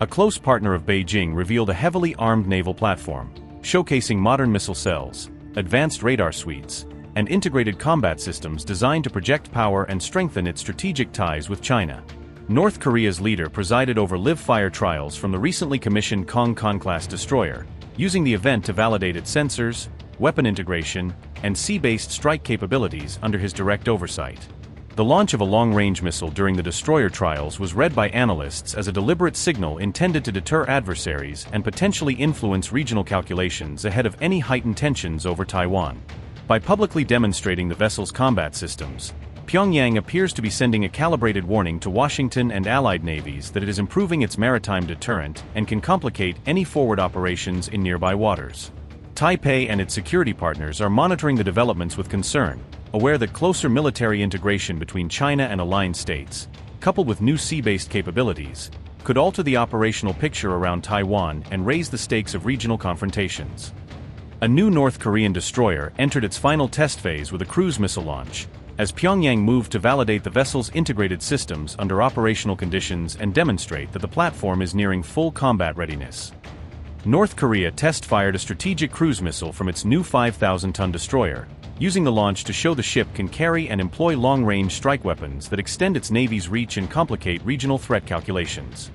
A close partner of Beijing revealed a heavily armed naval platform, showcasing modern missile cells, advanced radar suites, and integrated combat systems designed to project power and strengthen its strategic ties with China. North Korea's leader presided over live-fire trials from the recently commissioned Kang Kon class destroyer, using the event to validate its sensors, weapon integration, and sea-based strike capabilities under his direct oversight. The launch of a long-range missile during the destroyer trials was read by analysts as a deliberate signal intended to deter adversaries and potentially influence regional calculations ahead of any heightened tensions over Taiwan. By publicly demonstrating the vessel's combat systems, Pyongyang appears to be sending a calibrated warning to Washington and allied navies that it is improving its maritime deterrent and can complicate any forward operations in nearby waters. Taipei and its security partners are monitoring the developments with concern, aware that closer military integration between China and aligned states, coupled with new sea-based capabilities, could alter the operational picture around Taiwan and raise the stakes of regional confrontations. A new North Korean destroyer entered its final test phase with a cruise missile launch, as Pyongyang moved to validate the vessel's integrated systems under operational conditions and demonstrate that the platform is nearing full combat readiness. North Korea test-fired a strategic cruise missile from its new 5,000-ton destroyer, using the launch to show the ship can carry and employ long-range strike weapons that extend its navy's reach and complicate regional threat calculations.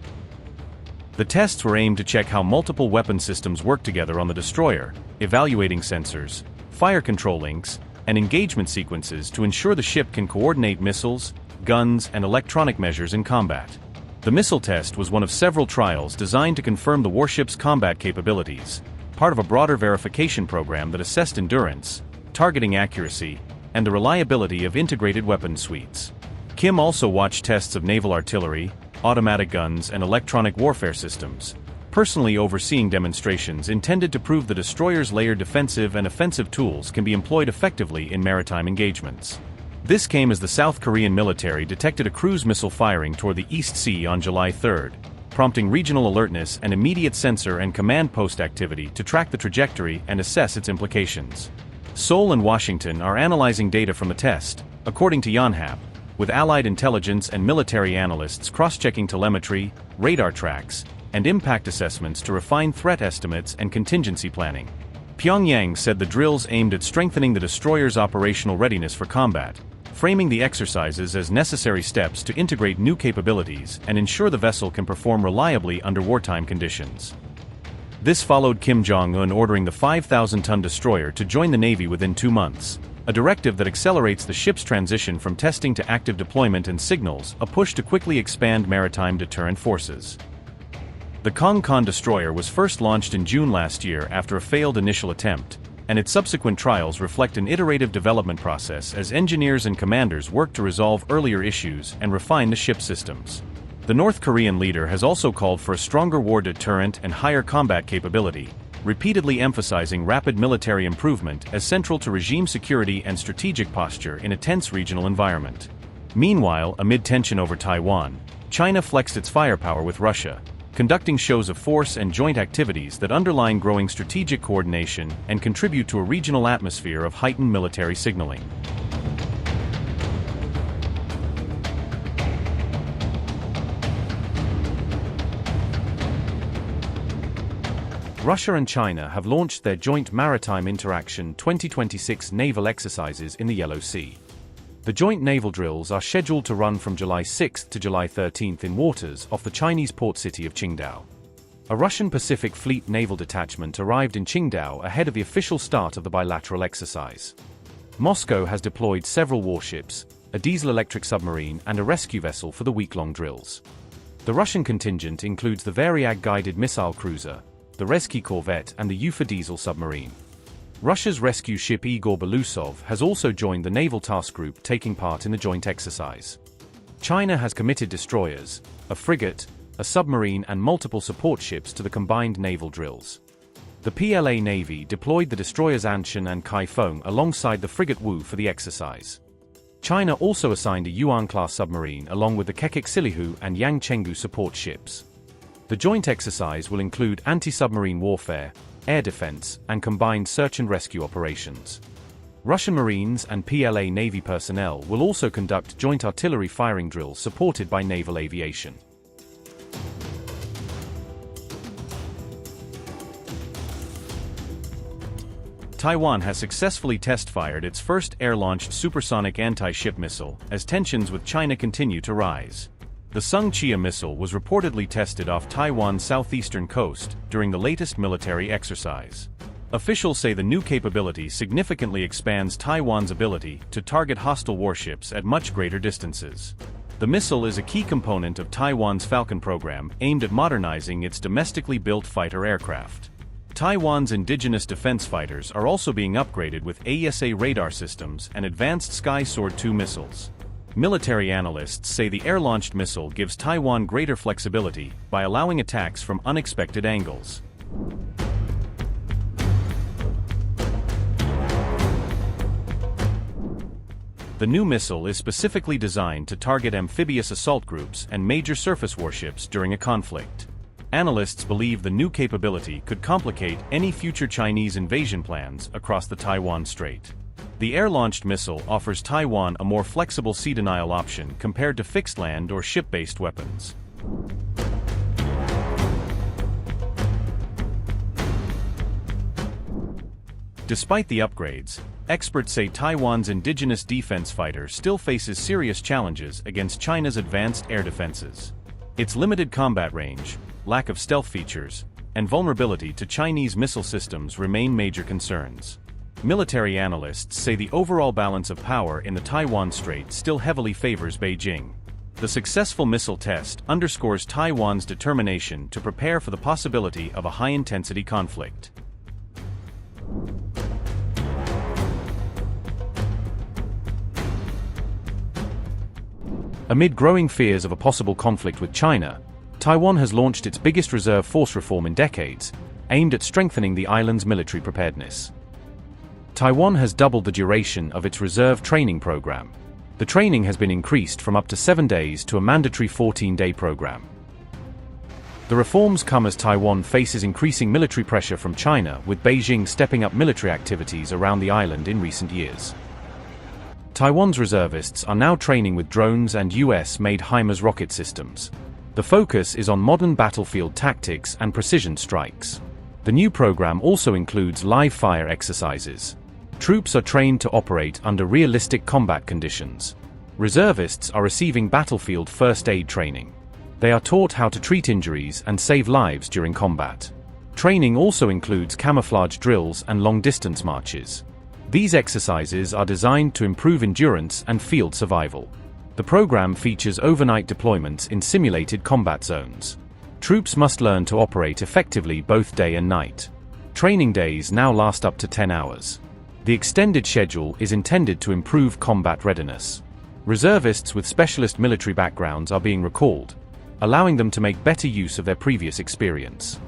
The tests were aimed to check how multiple weapon systems work together on the destroyer, evaluating sensors, fire control links, and engagement sequences to ensure the ship can coordinate missiles, guns, and electronic measures in combat. The missile test was one of several trials designed to confirm the warship's combat capabilities, part of a broader verification program that assessed endurance, targeting accuracy, and the reliability of integrated weapon suites. Kim also watched tests of naval artillery, automatic guns, and electronic warfare systems, personally overseeing demonstrations intended to prove the destroyer's layered defensive and offensive tools can be employed effectively in maritime engagements. This came as the South Korean military detected a cruise missile firing toward the East Sea on July 3, prompting regional alertness and immediate sensor and command post activity to track the trajectory and assess its implications. Seoul and Washington are analyzing data from the test, according to Yonhap, with allied intelligence and military analysts cross-checking telemetry, radar tracks, and impact assessments to refine threat estimates and contingency planning. Pyongyang said the drills aimed at strengthening the destroyer's operational readiness for combat, framing the exercises as necessary steps to integrate new capabilities and ensure the vessel can perform reliably under wartime conditions. This followed Kim Jong Un ordering the 5,000-ton destroyer to join the Navy within 2 months, a directive that accelerates the ship's transition from testing to active deployment and signals a push to quickly expand maritime deterrent forces. The Kang Kon destroyer was first launched in June last year after a failed initial attempt, and its subsequent trials reflect an iterative development process as engineers and commanders work to resolve earlier issues and refine the ship's systems. The North Korean leader has also called for a stronger war deterrent and higher combat capability, repeatedly emphasizing rapid military improvement as central to regime security and strategic posture in a tense regional environment. Meanwhile, amid tension over Taiwan, China flexed its firepower with Russia, conducting shows of force and joint activities that underline growing strategic coordination and contribute to a regional atmosphere of heightened military signaling. Russia and China have launched their joint Maritime Interaction 2026 naval exercises in the Yellow Sea. The joint naval drills are scheduled to run from July 6 to July 13 in waters off the Chinese port city of Qingdao. A Russian Pacific Fleet naval detachment arrived in Qingdao ahead of the official start of the bilateral exercise. Moscow has deployed several warships, a diesel-electric submarine, and a rescue vessel for the week-long drills. The Russian contingent includes the Varyag-guided missile cruiser, the Rezki corvette, and the Ufa diesel submarine. Russia's rescue ship Igor Belousov has also joined the naval task group taking part in the joint exercise. China has committed destroyers, a frigate, a submarine, and multiple support ships to the combined naval drills. The PLA Navy deployed the destroyers Anshan and Kaifeng alongside the frigate Wu for the exercise. China also assigned a Yuan-class submarine along with the Kekik Silihu and Yang Chengdu support ships. The joint exercise will include anti-submarine warfare, air defense, and combined search and rescue operations. Russian Marines and PLA Navy personnel will also conduct joint artillery firing drills supported by naval aviation. Taiwan has successfully test-fired its first air-launched supersonic anti-ship missile, as tensions with China continue to rise. The Sung-Chia missile was reportedly tested off Taiwan's southeastern coast during the latest military exercise. Officials say the new capability significantly expands Taiwan's ability to target hostile warships at much greater distances. The missile is a key component of Taiwan's Falcon program aimed at modernizing its domestically built fighter aircraft. Taiwan's indigenous defense fighters are also being upgraded with AESA radar systems and advanced Sky Sword 2 missiles. Military analysts say the air-launched missile gives Taiwan greater flexibility by allowing attacks from unexpected angles. The new missile is specifically designed to target amphibious assault groups and major surface warships during a conflict. Analysts believe the new capability could complicate any future Chinese invasion plans across the Taiwan Strait. The air-launched missile offers Taiwan a more flexible sea denial option compared to fixed land or ship-based weapons. Despite the upgrades, experts say Taiwan's indigenous defense fighter still faces serious challenges against China's advanced air defenses. Its limited combat range, lack of stealth features, and vulnerability to Chinese missile systems remain major concerns. Military analysts say the overall balance of power in the Taiwan Strait still heavily favors Beijing. The successful missile test underscores Taiwan's determination to prepare for the possibility of a high-intensity conflict. Amid growing fears of a possible conflict with China, Taiwan has launched its biggest reserve force reform in decades, aimed at strengthening the island's military preparedness. Taiwan has doubled the duration of its reserve training program. The training has been increased from up to 7 days to a mandatory 14-day program. The reforms come as Taiwan faces increasing military pressure from China, with Beijing stepping up military activities around the island in recent years. Taiwan's reservists are now training with drones and US-made HIMARS rocket systems. The focus is on modern battlefield tactics and precision strikes. The new program also includes live-fire exercises. Troops are trained to operate under realistic combat conditions. Reservists are receiving battlefield first aid training. They are taught how to treat injuries and save lives during combat. Training also includes camouflage drills and long-distance marches. These exercises are designed to improve endurance and field survival. The program features overnight deployments in simulated combat zones. Troops must learn to operate effectively both day and night. Training days now last up to 10 hours. The extended schedule is intended to improve combat readiness. Reservists with specialist military backgrounds are being recalled, allowing them to make better use of their previous experience.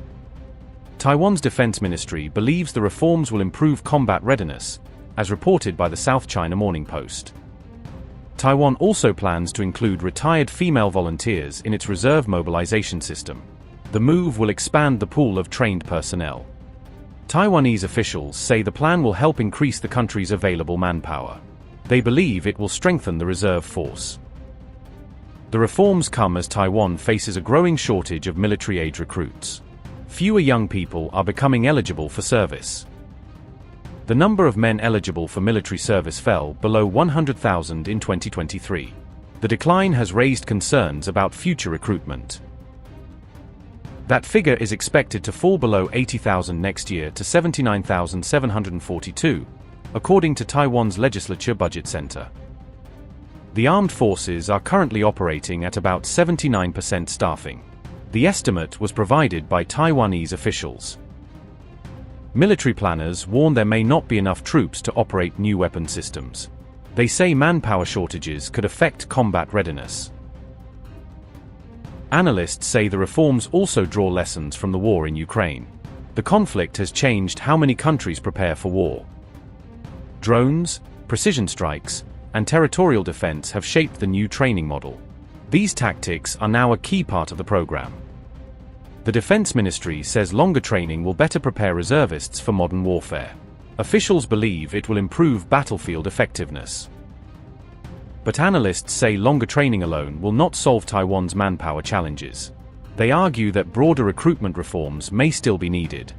Taiwan's Defense Ministry believes the reforms will improve combat readiness, as reported by the South China Morning Post. Taiwan also plans to include retired female volunteers in its reserve mobilization system. The move will expand the pool of trained personnel. Taiwanese officials say the plan will help increase the country's available manpower. They believe it will strengthen the reserve force. The reforms come as Taiwan faces a growing shortage of military-age recruits. Fewer young people are becoming eligible for service. The number of men eligible for military service fell below 100,000 in 2023. The decline has raised concerns about future recruitment. That figure is expected to fall below 80,000 next year to 79,742, according to Taiwan's Legislature Budget Center. The armed forces are currently operating at about 79% staffing. The estimate was provided by Taiwanese officials. Military planners warn there may not be enough troops to operate new weapon systems. They say manpower shortages could affect combat readiness. Analysts say the reforms also draw lessons from the war in Ukraine. The conflict has changed how many countries prepare for war. Drones, precision strikes, and territorial defense have shaped the new training model. These tactics are now a key part of the program. The Defense Ministry says longer training will better prepare reservists for modern warfare. Officials believe it will improve battlefield effectiveness. But analysts say longer training alone will not solve Taiwan's manpower challenges. They argue that broader recruitment reforms may still be needed.